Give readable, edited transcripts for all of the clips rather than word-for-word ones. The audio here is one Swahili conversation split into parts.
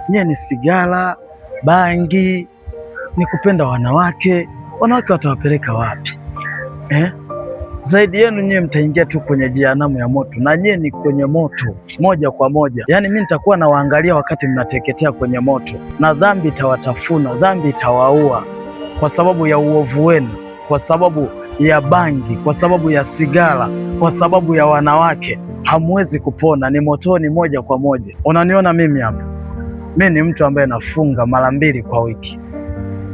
Nyie ni sigara, bangi, ni kupenda wanawake. Wanawake watawapeleka wapi Zaidi yenu nyie mtaingia tu kwenye jehanamu ya moto, na nyie ni kwenye moto moja kwa moja. Yaani mimi nitakuwa nawaangalia wakati mnateketea kwenye moto, na dhambi itawatafuna, dhambi itawaua kwa sababu ya uovu wenu, kwa sababu ya bangi, kwa sababu ya sigara, kwa sababu ya wanawake. Hamwezi kupona, ni motoni moja kwa moja. Unaniona mimi hapa, mimi ni mtu ambaye nafunga mara 2 kwa wiki.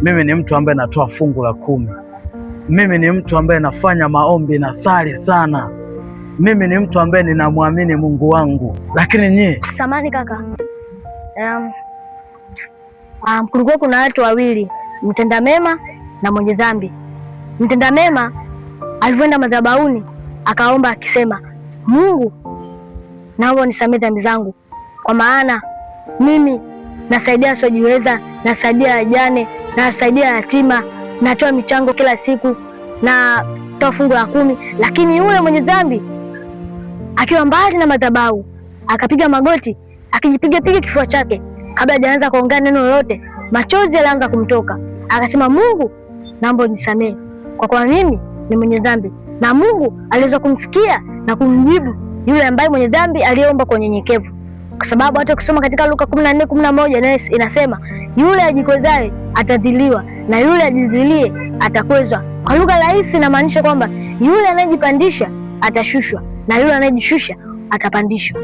Mimi ni mtu ambaye natoa fungu la 10. Mimi ni mtu ambaye nafanya maombi na sali sana. Mimi ni mtu ambaye ninamwamini Mungu wangu. Lakini nyie, samani kaka, kulikuwa kuna watu wawili, mtenda mema na mwenye dhambi. Mtenda mema alivyoenda madhabahuni akaomba akisema, Mungu, naomba unisamehe dhambi zangu, kwa maana mimi nasaidia wasiojiweza, nasaidia wajane, nasaidia yatima, natoa michango kila siku, na toa fungu la 10. Lakini yule mwenye dhambi akiwa mbali na madhabahu akapiga magoti, akijipiga kifua chake, kabla hajaanza kuongea neno lolote, machozi yalianza kumtoka. Akasema, Mungu, naomba unisamehe kwa kuwa mimi ni mwenye dhambi. Na Mungu aliweza kumsikia na kumjibu yule ambaye mwenye dhambi aliomba kwa unyenyekevu, kwa sababu hata kusoma katika Luka 14:11 inasema, yule ajikwezaye atadhiliwa na yule ajidhilie atakwezwa. Kwa lugha rahisi inamaanisha kwamba yule anayejipandisha atashushwa na yule anayejishusha atapandishwa.